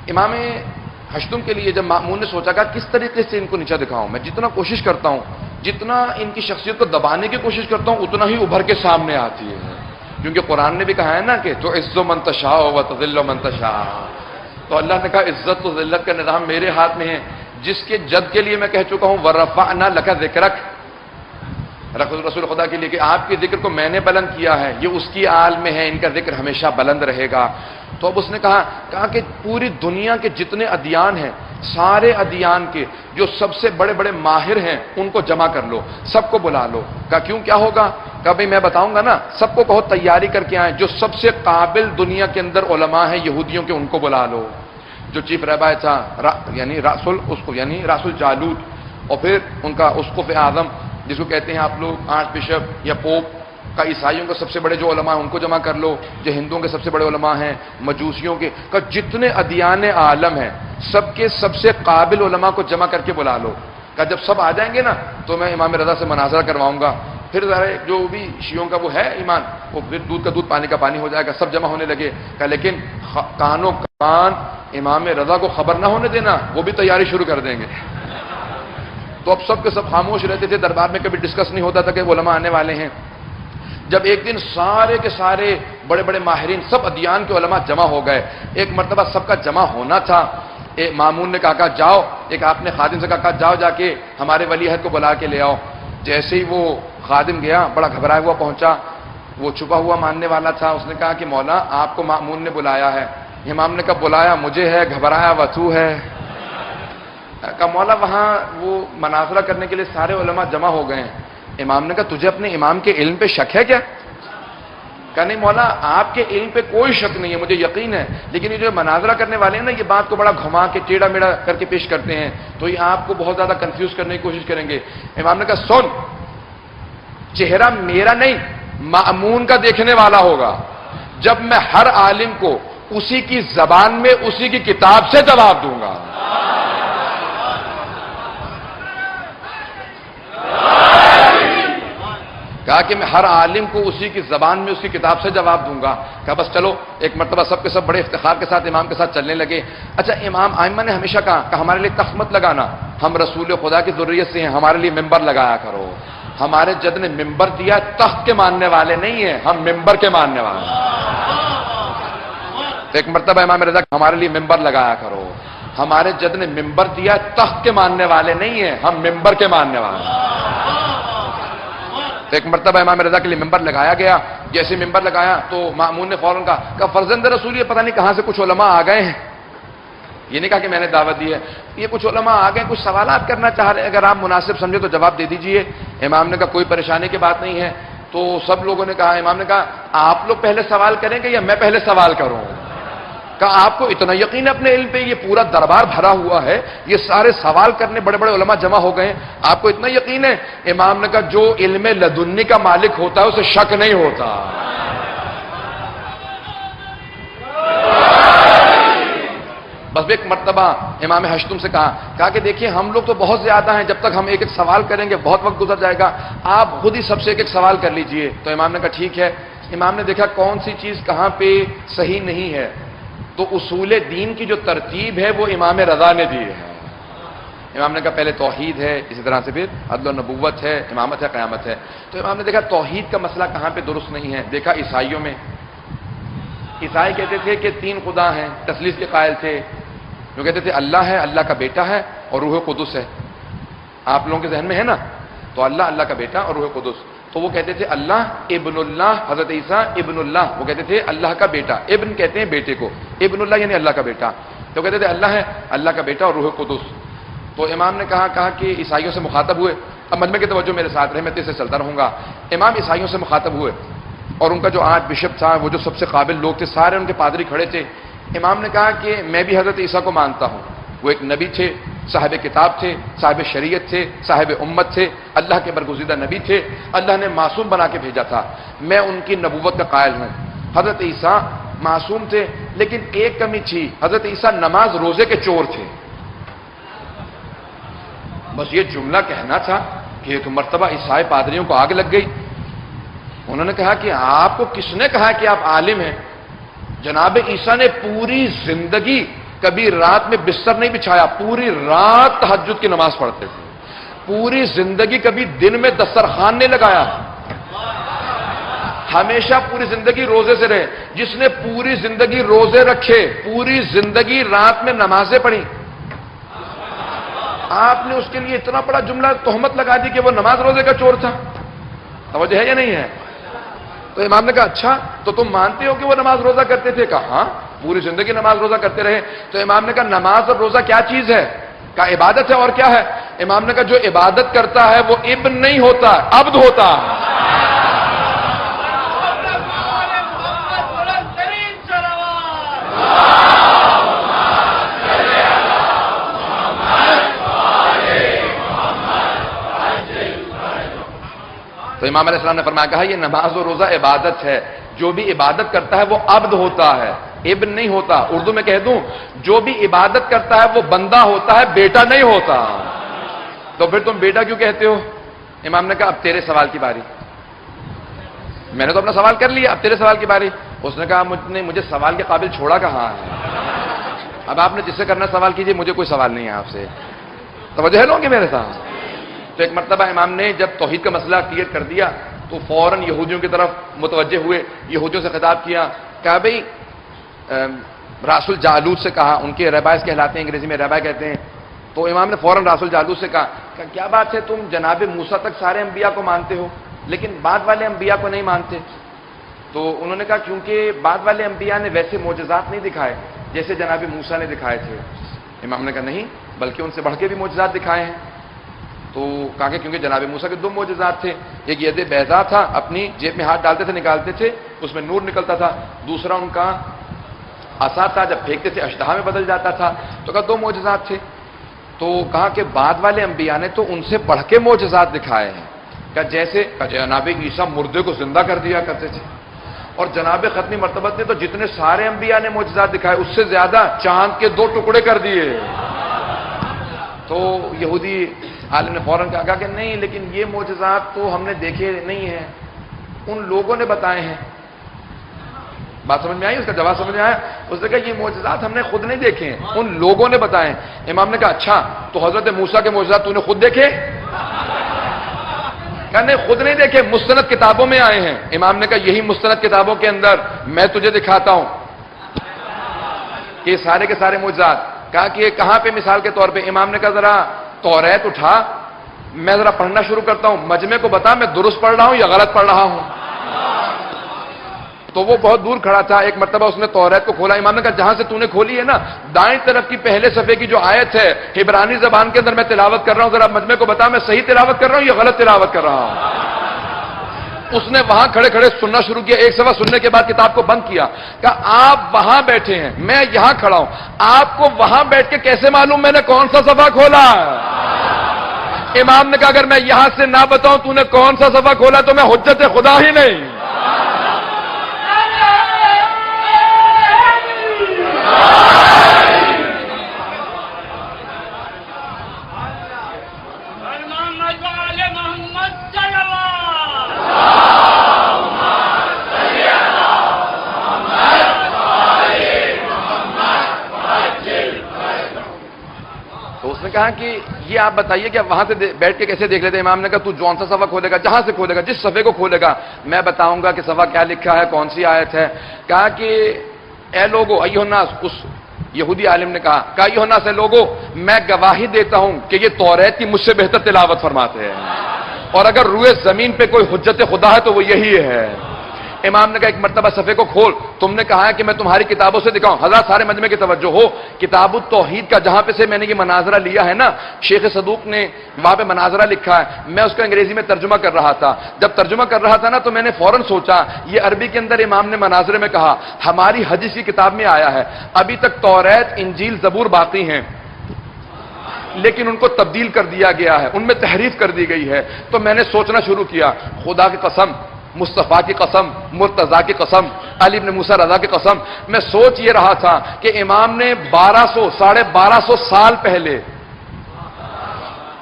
امام ہشتم کے لیے جب مامون نے سوچا کہ کس طریقے سے ان کو نیچا دکھاؤں، میں جتنا کوشش کرتا ہوں، جتنا ان کی شخصیت کو دبانے کی کوشش کرتا ہوں، اتنا ہی ابھر کے سامنے آتی ہے، کیونکہ قرآن نے بھی کہا ہے نا کہ تو عز من تشاء و تذل من تشاء، تو اللہ نے کہا عزت و ذلت کا نظام میرے ہاتھ میں ہے، جس کے جد کے لیے میں کہہ چکا ہوں ورفعنا لک ذکرک، رسول خدا کے لیے کہ آپ کے ذکر کو میں نے بلند کیا ہے، یہ اس کی آل میں ہے، ان کا ذکر ہمیشہ بلند رہے گا۔ تو اب اس نے کہا کہ پوری دنیا کے جتنے ادیان ہیں، سارے ادیان کے جو سب سے بڑے بڑے ماہر ہیں ان کو جمع کر لو، سب کو بلا لو۔ کہا کیوں، کیا ہوگا؟ کہا بھائی میں بتاؤں گا نا، سب کو کہو تیاری کر کے آئیں، جو سب سے قابل دنیا کے اندر علماء ہیں یہودیوں کے ان کو بلا لو۔ جو چیف رہبر تھا یعنی راسل جالوت، اور پھر ان کا اسقف اعظم جس کو کہتے ہیں آپ لوگ آرچ بشپ یا پوپ کا، عیسائیوں کے سب سے بڑے جو علماء ہیں ان کو جمع کر لو، جو ہندوؤں کے سب سے بڑے علماء ہیں، مجوسیوں کے، کا جتنے ادیان عالم ہیں سب کے سب سے قابل علماء کو جمع کر کے بلا لو۔ کہ جب سب آ جائیں گے نا تو میں امام رضا سے مناظرہ کرواؤں گا، پھر ذرا جو بھی شیعوں کا وہ ہے ایمان، وہ پھر دودھ کا دودھ پانی کا پانی ہو جائے گا، سب جمع ہونے لگے۔ کہ لیکن کانوں کان امام رضا کو خبر نہ ہونے دینا، وہ بھی تیاری شروع کر دیں گے۔ تو اب سب کے سب خاموش رہتے تھے، دربار میں کبھی ڈسکس نہیں ہوتا تھا کہ وہ علماء آنے والے ہیں۔ جب ایک دن سارے کے سارے بڑے بڑے ماہرین سب ادیان کے علماء جمع ہو گئے، ایک مرتبہ سب کا جمع ہونا تھا، مامون نے کہا جاؤ، ایک آپ نے خادم سے کہا جاؤ جا کے ہمارے ولی عہد کو بلا کے لے آؤ۔ جیسے ہی وہ خادم گیا، بڑا گھبرایا ہوا پہنچا، وہ چھپا ہوا ماننے والا تھا، اس نے کہا کہ مولا آپ کو مامون نے بلایا ہے۔ امام نے کہا بلایا مجھے ہے، گھبرایا وسو ہے۔ کہا مولا وہاں وہ مناظرہ کرنے کے لیے سارے علماء جمع ہو گئے ہیں۔ امام نے کہا تجھے اپنے امام کے علم پہ شک ہے کیا؟ کہا نہیں مولا آپ کے علم پہ کوئی شک نہیں ہے، مجھے یقین ہے، لیکن یہ جو مناظرہ کرنے والے ہیں نا یہ بات کو بڑا گھما کے ٹیڑھا میڑھا کر کے پیش کرتے ہیں، تو یہ آپ کو بہت زیادہ کنفیوز کرنے کی کوشش کریں گے۔ امام نے کہا سن، چہرہ میرا نہیں مأمون کا دیکھنے والا ہوگا، جب میں ہر عالم کو اسی کی زبان میں اسی کی کتاب سے جواب دوں گا۔ کہا کہ میں ہر عالم کو اسی کی زبان میں اس کی کتاب سے جواب دوں گا۔ کہا بس چلو، ایک مرتبہ سب کے سب بڑے افتخار کے ساتھ امام کے ساتھ چلنے لگے۔ اچھا امام ائمہ نے ہمیشہ کہا کہ ہمارے لیے تخت مت لگانا، ہم رسول خدا کی ذریت سے ہیں، ہمارے لیے ممبر لگایا کرو۔ ہمارے جد نے ممبر دیا، تخت کے ماننے والے نہیں ہیں، ہم ممبر کے ماننے والے ہیں۔ ایک مرتبہ امام رضا ہمارے لیے ممبر لگایا کرو، ہمارے جد نے ممبر دیا، تخت کے ماننے والے نہیں ہیں، ہم ممبر کے ماننے والے ہیں۔ ایک مرتبہ امام رضا کے لیے ممبر لگایا گیا، جیسے ممبر لگایا تو مامون نے فوراً کہا فرزند رسول یہ پتہ نہیں کہاں سے کچھ علماء آ گئے ہیں۔ یہ نہیں کہا کہ میں نے دعوت دی ہے، یہ کچھ علماء آ گئے، کچھ سوالات کرنا چاہ رہے ہیں، اگر آپ مناسب سمجھے تو جواب دے دیجئے۔ امام نے کہا کوئی پریشانی کی بات نہیں ہے۔ تو سب لوگوں نے کہا، امام نے کہا آپ لوگ پہلے سوال کریں گے یا میں پہلے سوال کروں؟ کہا آپ کو اتنا یقین ہے اپنے علم پہ، یہ پورا دربار بھرا ہوا ہے، یہ سارے سوال کرنے بڑے بڑے علماء جمع ہو گئے ہیں، آپ کو اتنا یقین ہے؟ امام نے کہا جو علم لدنی کا مالک ہوتا ہے اسے شک نہیں ہوتا۔ بس ایک مرتبہ امام ہشتم سے کہا کہ دیکھیے ہم لوگ تو بہت زیادہ ہیں، جب تک ہم ایک ایک سوال کریں گے بہت وقت گزر جائے گا، آپ خود ہی سب سے ایک ایک سوال کر لیجئے۔ تو امام نے کہا ٹھیک ہے۔ امام نے دیکھا کون سی چیز کہاں پہ صحیح نہیں ہے، تو اصول دین کی جو ترتیب ہے وہ امام رضا نے دی ہے۔ امام نے کہا پہلے توحید ہے، اسی طرح سے پھر عدل و نبوت ہے، امامت ہے، قیامت ہے۔ تو امام نے دیکھا توحید کا مسئلہ کہاں پہ درست نہیں ہے۔ دیکھا عیسائیوں میں، عیسائی کہتے تھے کہ تین خدا ہیں، تثلیث کے قائل تھے، جو کہتے تھے اللہ ہے، اللہ کا بیٹا ہے اور روح قدس ہے۔ آپ لوگوں کے ذہن میں ہے نا، تو اللہ، اللہ کا بیٹا اور روح قدس۔ تو وہ کہتے تھے اللہ ابن اللہ، حضرت عیسیٰ ابن اللہ، وہ کہتے تھے اللہ کا بیٹا، ابن کہتے ہیں بیٹے کو، ابن اللہ یعنی اللہ کا بیٹا، تو کہتے تھے اللہ ہے، اللہ کا بیٹا اور روح قدس۔ تو امام نے کہا کہ عیسائیوں سے مخاطب ہوئے، اب مجمع کی توجہ میرے ساتھ رہے، میں تیزی سے چلتا رہوں گا۔ امام عیسائیوں سے مخاطب ہوئے اور ان کا جو آرچ بشپ تھا، وہ جو سب سے قابل لوگ تھے، سارے ان کے پادری کھڑے تھے۔ امام نے کہا کہ میں بھی حضرت عیسیٰ کو مانتا ہوں، وہ ایک نبی تھے، صاحب کتاب تھے، صاحب شریعت تھے، صاحب امت تھے، اللہ کے برگزیدہ نبی تھے، اللہ نے معصوم بنا کے بھیجا تھا، میں ان کی نبوت کا قائل ہوں۔ حضرت عیسیٰ معصوم تھے، لیکن ایک کمی تھی، حضرت عیسیٰ نماز روزے کے چور تھے۔ بس یہ جملہ کہنا تھا کہ ایک مرتبہ عیسائی پادریوں کو آگ لگ گئی۔ انہوں نے کہا کہ آپ کو کس نے کہا کہ آپ عالم ہیں؟ جناب عیسیٰ نے پوری زندگی کبھی رات میں بستر نہیں بچھایا، پوری رات تہجد کی نماز پڑھتے تھے، پوری زندگی کبھی دن میں دسترخوان نہیں لگایا، ہمیشہ پوری زندگی روزے سے رہے۔ جس نے پوری زندگی روزے رکھے، پوری زندگی رات میں نمازیں پڑھی، آپ نے اس کے لیے اتنا بڑا جملہ تہمت لگا دی کہ وہ نماز روزے کا چور تھا۔ توجہ ہے یا نہیں ہے؟ تو امام نے کہا اچھا تو تم مانتے ہو کہ وہ نماز روزہ کرتے تھے؟ کہا ہاں، پوری زندگی نماز روزہ کرتے رہے۔ تو امام نے کہا نماز اور روزہ کیا چیز ہے؟ کہا عبادت ہے، اور کیا ہے؟ امام نے کہا جو عبادت کرتا ہے وہ ابن نہیں ہوتا، عبد ہوتا۔ تو امام علیہ السلام نے فرمایا، کہا یہ نماز و روزہ عبادت ہے، جو بھی عبادت کرتا ہے وہ عبد ہوتا ہے، ابن نہیں ہوتا۔ اردو میں کہہ دوں، جو بھی عبادت کرتا ہے وہ بندہ ہوتا ہے، بیٹا نہیں ہوتا۔ تو پھر تم بیٹا کیوں کہتے ہو؟ امام نے کہا اب تیرے سوال کی باری، میں نے تو اپنا سوال کر لیا، اب تیرے سوال کی باری۔ اس نے کہا مجھے سوال کے قابل چھوڑا کہاں ہے؟ اب آپ نے جس سے کرنا سوال کیجئے، مجھے کوئی سوال نہیں ہے آپ سے۔ توجہ ہے لوگوں کی میرے ساتھ؟ تو ایک مرتبہ امام نے جب توحید کا مسئلہ کلیئر کر دیا تو فوراً یہودیوں کی طرف متوجہ ہوئے، یہودیوں سے خطاب کیا، کہا بھئی راس الجالوت سے کہا، ان کے ریبائز کہلاتے ہیں، انگریزی میں ریبائی کہتے ہیں۔ تو امام نے فوراً راس الجالوت سے کہا کہ کیا بات ہے، تم جناب موسیٰ تک سارے انبیاء کو مانتے ہو لیکن بعد والے انبیاء کو نہیں مانتے؟ تو انہوں نے کہا کیونکہ بعد والے انبیاء نے ویسے معجزات نہیں دکھائے جیسے جناب موسیٰ نے دکھائے تھے۔ امام نے کہا نہیں، بلکہ ان سے بڑھ کے بھی معجزات دکھائے ہیں۔ تو کہا کہ کیونکہ جناب موسیٰ کے دو معجزات تھے، ایک ید بیضا تھا، اپنی جیب میں ہاتھ ڈالتے تھے نکالتے تھے اس میں نور نکلتا تھا، دوسرا ان کا عصا تھا، جب پھینکتے تھے اشتہا میں بدل جاتا تھا۔ تو کہا دو معجزات تھے۔ تو کہا کہ بعد والے انبیاء نے تو ان سے بڑھ کے معجزات دکھائے ہیں، کہ جیسے جناب عیسیٰ مردے کو زندہ کر دیا کرتے تھے، اور جناب ختمی مرتبت نے تو جتنے سارے انبیاء نے معجزات دکھائے اس سے زیادہ چاند کے 2 ٹکڑے کر دیے۔ تو یہودی عالم نے فوراً کہا کہ نہیں، لیکن یہ معجزات تو ہم نے دیکھے نہیں ہیں، ان لوگوں نے بتائے ہیں۔ بات سمجھ میں آئی؟ اس کا جواب سمجھ میں آیا؟ اس نے کہا یہ معجزات ہم نے خود نہیں دیکھے ہیں، ان لوگوں نے بتائے ہیں۔ امام نے کہا اچھا تو حضرت موسیٰ کے معجزات تو نے خود دیکھے؟ کہا نہیں، خود نہیں دیکھے، مستند کتابوں میں آئے ہیں۔ امام نے کہا یہی مستند کتابوں کے اندر میں تجھے دکھاتا ہوں کہ سارے کے سارے معجزات۔ کہا کہ کہاں پہ؟ مثال کے طور پہ امام نے کہا ذرا توریت اٹھا، میں ذرا پڑھنا شروع کرتا ہوں، مجمع کو بتا میں درست پڑھ رہا ہوں یا غلط پڑھ رہا ہوں۔ تو وہ بہت دور کھڑا تھا، ایک مرتبہ اس نے توریت کو کھولا، امام نے کہا جہاں سے تو نے کھولی ہے نا، دائیں طرف کی پہلے صفحے کی جو آیت ہے عبرانی زبان کے اندر میں تلاوت کر رہا ہوں، ذرا مجمع کو بتا میں صحیح تلاوت کر رہا ہوں یا غلط تلاوت کر رہا ہوں۔ اس نے وہاں کھڑے کھڑے سننا شروع کیا، ایک صفحہ سننے کے بعد کتاب کو بند کیا، کہا آپ وہاں بیٹھے ہیں، میں یہاں کھڑا ہوں، آپ کو وہاں بیٹھ کے کیسے معلوم میں نے کون سا صفحہ کھولا؟ امام نے کہا اگر میں یہاں سے نہ بتاؤں تو نے کون سا صفحہ کھولا تو میں حجت خدا ہی نہیں۔ کہا کہ یہ آپ بتائیے کہ وہاں سے بیٹھ کے کیسے دیکھ لیتے؟ امام نے کہا تو جون سا صفحہ کھولے گا، جہاں سے کھولے گا، جس صفحے کو کھولے گا میں بتاؤں گا کہ صفحہ کیا لکھا ہے، کون سی آیت ہے۔ کہا کہ اے لوگو ایھا الناس، اس یہودی عالم نے کہا ایھا الناس اے لوگو، میں گواہی دیتا ہوں کہ یہ توریت کی مجھ سے بہتر تلاوت فرماتے ہیں، اور اگر روئے زمین پہ کوئی حجت خدا ہے تو وہ یہی ہے۔ امام نے کہا ایک مرتبہ صفحے کو کھول، تم نے کہا ہے کہ میں تمہاری کتابوں سے دکھاؤں۔ حضرات سارے مجمع کی توجہ ہو، کتاب التوحید کا جہاں پہ سے میں نے یہ مناظرہ لیا ہے نا، شیخ صدوق نے وہاں پہ مناظرہ لکھا ہے، میں اس کا انگریزی میں ترجمہ کر رہا تھا۔ جب ترجمہ کر رہا تھا نا تو میں نے فوراً سوچا یہ عربی کے اندر امام نے مناظرے میں کہا، ہماری حدیث کی کتاب میں آیا ہے ابھی تک توریت، انجیل، زبور باقی ہیں لیکن ان کو تبدیل کر دیا گیا ہے، ان میں تحریف کر دی گئی ہے۔ تو میں نے سوچنا شروع کیا، خدا کی قسم، مصطفیٰ کی قسم، مرتضیٰ کی قسم، علی بن موسیٰ رضا کی قسم، میں سوچ یہ رہا تھا کہ امام نے 1200 سال پہلے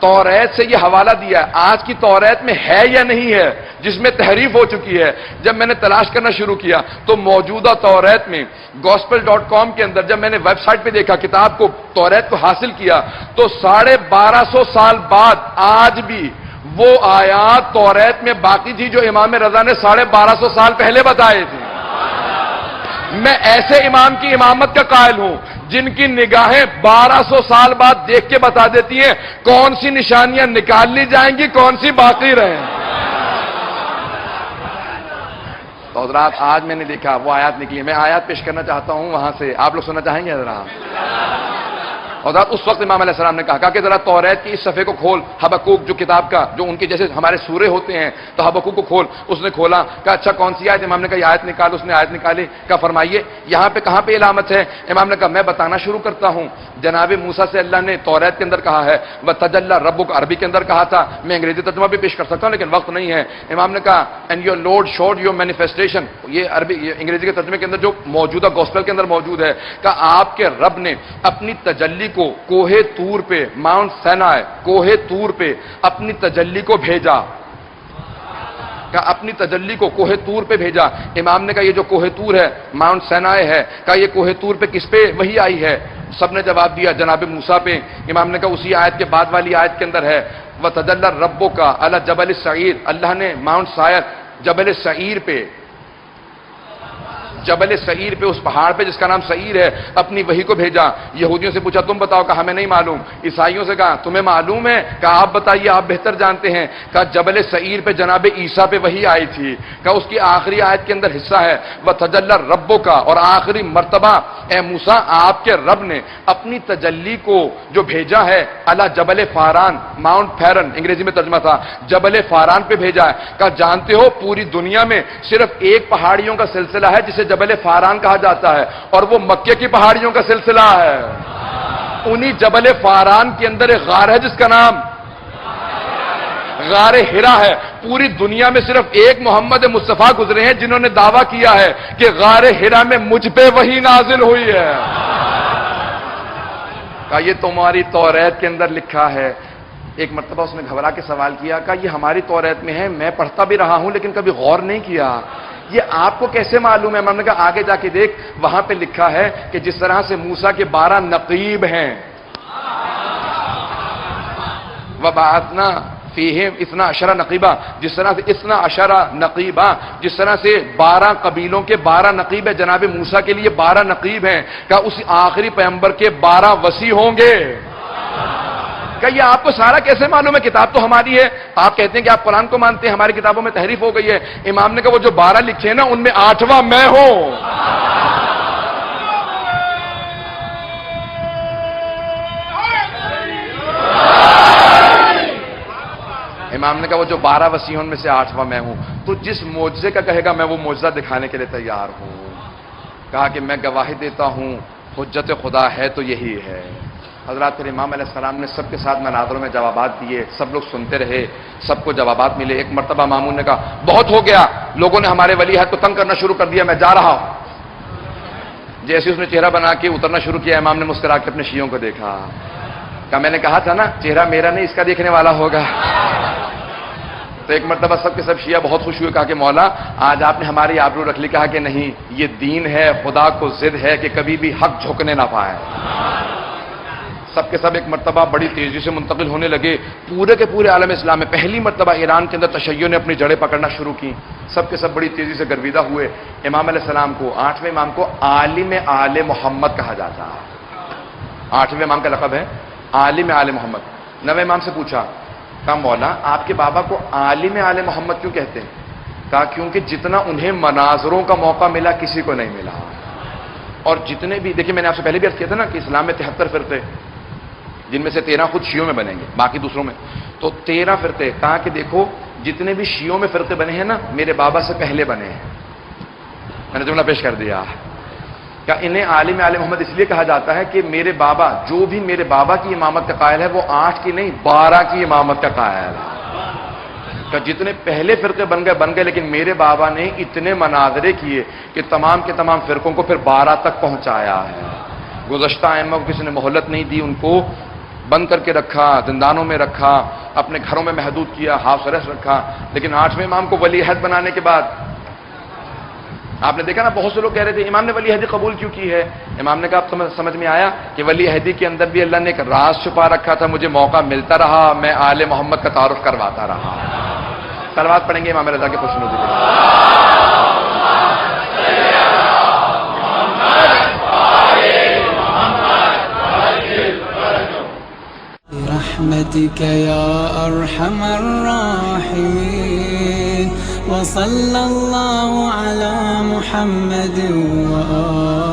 توریت سے یہ حوالہ دیا ہے، آج کی توریت میں ہے یا نہیں ہے؟ جس میں تحریف ہو چکی ہے. جب میں نے تلاش کرنا شروع کیا تو موجودہ توریت میں gospel.com کے اندر جب میں نے ویب سائٹ پہ دیکھا کتاب کو توریت کو حاصل کیا تو 1250 سال بعد آج بھی وہ آیات توریت میں باقی تھی جو امام رضا نے 1250 سال پہلے بتائے تھے. میں ایسے امام کی امامت کا قائل ہوں جن کی نگاہیں 1200 سال بعد دیکھ کے بتا دیتی ہیں کون سی نشانیاں نکال لی جائیں گی کون سی باقی رہیں. تو حضرات آج میں نے دیکھا وہ آیات نکلی. میں آیات پیش کرنا چاہتا ہوں وہاں سے, آپ لوگ سننا چاہیں گے حضرات؟ اور اس وقت امام علیہ السلام نے کہا کہ ذرا توریت کی اس صفحے کو کھول, حبقوق جو کتاب کا جو ان کے جیسے ہمارے سورے ہوتے ہیں تو حبقوق کو کھول. اس نے کھولا, کہا اچھا کون سی آیت؟ امام نے کہا یہ آیت نکال. اس نے آیت نکالی, کہا فرمائیے یہاں پہ کہاں پہ علامت ہے؟ امام نے کہا میں بتانا شروع کرتا ہوں. جناب موسیٰ سے اللہ نے توریت کے اندر کہا ہے وَتَجَلَّى رَبُّكَ, عربی کے اندر کہا تھا. میں انگریزی ترجمہ بھی پیش کر سکتا ہوں لیکن وقت نہیں ہے. امام نے کہا and your lord should your manifestation, یہ عربی یہ انگریزی کے ترجمے کے اندر جو موجودہ گوسپل کے اندر موجود ہے, کہ آپ کے رب نے اپنی تجلی کو کوہ طور پہ, ماؤنٹ سینائے کوہ طور پہ اپنی تجلی کو بھیجا. کہ اپنی تجلی کو کوہ طور پہ بھیجا. امام نے کہا یہ جو کوہ طور ہے ماؤنٹ سینائے ہے, کہا یہ کوہ طور پہ کس پہ وحی آئی ہے؟ سب نے جواب دیا جناب موسیٰ پہ. امام نے کہا اسی آیت کے بعد والی آیت کے اندر ہے وَتَجَلَّى رَبُّكَ عَلَى جَبَلِ السَّعِيرِ, اللہ نے ماؤنٹ سائر جبل سعیر پہ, جبل سعیر پہ, اس پہاڑ پہ جس کا نام سعیر ہے, اپنی وحی کو بھیجا. یہودیوں سے پوچھا تم بتاؤ, کہا ہمیں نہیں معلوم. عیسائیوں سے کہا تمہیں معلوم ہے؟ کہا آپ بتائیے آپ بہتر جانتے ہیں. کہا جبل سعیر پہ جناب عیسیٰ پہ وحی آئی تھی. کہا اس کی آخری آیت کے اندر حصہ ہے وَتَجَلَّى رَبُّكَ, اور آخری مرتبہ اے موسیٰ آپ کے رب نے اپنی تجلی کو جو بھیجا ہے علی جبل فاران, ماؤنٹ فیرن انگریزی میں ترجمہ تھا, جبل فاران پہ بھیجا ہے. کہا جانتے ہو پوری دنیا میں صرف ایک پہاڑیوں کا سلسلہ ہے جسے جبل فاران کہا جاتا ہے, اور وہ مکے کی پہاڑیوں کا سلسلہ ہے. انہی جبل فاران کے اندر ایک غار ہے جس کا نام غار ہرا ہے. پوری دنیا میں صرف ایک محمد مصطفیٰ گزرے ہیں جنہوں نے دعویٰ کیا ہے کہ غار ہرا میں مجھ پہ وحی نازل ہوئی ہے. کہا یہ تمہاری توریت کے اندر لکھا ہے. ایک مرتبہ اس نے گھبرا کے سوال کیا, کہا یہ ہماری توریت میں ہے, میں پڑھتا بھی رہا ہوں لیکن کبھی غور نہیں کیا, یہ آپ کو کیسے معلوم ہے؟ میں نے کہا آگے جا کے دیکھ, وہاں پہ لکھا ہے کہ جس طرح سے موسیٰ کے 12 نقیب ہیں وَبَعَثْنَا فِيهِمْ 12 نقیبہ, جس طرح سے 12 نقیبہ, جس طرح سے 12 قبیلوں کے 12 نقیب ہے, جناب موسیٰ کے لیے 12 نقیب ہیں. کہا اس آخری پیغمبر کے 12 وصی ہوں گے. کہ یہ آپ کو سارا کیسے معلوم ہے؟ کتاب تو ہماری ہے. آپ کہتے ہیں کہ آپ قرآن کو مانتے ہیں, ہماری کتابوں میں تحریف ہو گئی ہے. امام نے کہا وہ جو 12 لکھے ہیں نا ان میں 8واں میں ہوں. امام نے کہا وہ جو 12 وصی ہیں ان میں سے 8واں میں ہوں. تو جس معجزے کا کہے گا میں وہ معجزہ دکھانے کے لیے تیار ہوں. کہا کہ میں گواہی دیتا ہوں حجت خدا ہے تو یہی ہے. حضرات پھر امام علیہ السلام نے سب کے ساتھ مناظروں میں جوابات دیے, سب لوگ سنتے رہے, سب کو جوابات ملے. ایک مرتبہ مامون نے کہا بہت ہو گیا, لوگوں نے ہمارے ولی عہد کو تنگ کرنا شروع کر دیا, میں جا رہا ہوں. جیسے اس نے چہرہ بنا کے اترنا شروع کیا, امام نے مسکرا کے اپنے شیعوں کو دیکھا. کہا میں نے کہا تھا نا چہرہ میرا نہیں اس کا دیکھنے والا ہوگا. تو ایک مرتبہ سب کے سب شیعہ بہت خوش ہوئے, کہا کہ مولا آج آپ نے ہماری آبرو رکھ لی. کہا کہ نہیں, یہ دین ہے, خدا کو ضد ہے کہ کبھی بھی حق جھکنے نہ پائے. سب کے سب ایک مرتبہ بڑی تیزی سے منتقل ہونے لگے پورے کے پورے عالم اسلام میں. پہلی مرتبہ ایران کے اندر تشیع نے اپنی جڑیں پکڑنا شروع کی. سب کے سب بڑی تیزی سے گرویدہ ہوئے. امام علیہ السلام کو 8ویں امام کو عالم آل محمد کہا جاتا ہے. 8ویں امام کا لقب ہے عالم آل محمد. 9ویں امام سے پوچھا, کہا مولا آپ کے بابا کو عالم آل محمد کیوں کہتے ہیں؟ کہا کیونکہ جتنا انہیں مناظروں کا موقع ملا کسی کو نہیں ملا. اور جتنے بھی دیکھیں میں نے آپ سے پہلے بھی عرض کیا تھا نا کہ اسلام میں 73 فرقے, جن میں سے 13 خود شیعوں میں بنیں گے, باقی دوسروں میں. تو 13 فرقے. کہا کہ دیکھو جتنے بھی شیعوں میں فرقے بنے ہیں نا میرے بابا سے پہلے بنے ہیں. میں نے جملہ پیش کر دیا. کہ انہیں عالم آل محمد اس لیے کہا جاتا ہے کہ میرے بابا جو بھی میرے بابا کی امامت کا قائل ہے وہ 8 کی نہیں 12 کی امامت کا قائل ہے. کہ جتنے پہلے فرقے بن گئے لیکن میرے بابا نے اتنے مناظرے کیے کہ تمام کے تمام فرقوں کو پھر 12 تک پہنچایا ہے. گزشتہ ائمہ کو کسی نے مہلت نہیں دی, ان کو بند کر کے رکھا, زندانوں میں رکھا, اپنے گھروں میں محدود کیا، ہاؤس اریسٹ رکھا، لیکن 8ویں امام کو ولی عہد بنانے کے بعد آپ نے دیکھا نا، بہت سے لوگ کہہ رہے تھے امام نے ولی عہدی قبول کیوں کی ہے؟ امام نے کہا اب سمجھ میں آیا کہ ولی عہدی کے اندر بھی اللہ نے ایک راز چھپا رکھا تھا، مجھے موقع ملتا رہا، میں آل محمد کا تعارف کرواتا رہا۔ صلوات پڑھیں گے امام رضا کے خوشنودی پر۔ برحمتك يا أرحم الراحمين وصلى الله على محمد وآله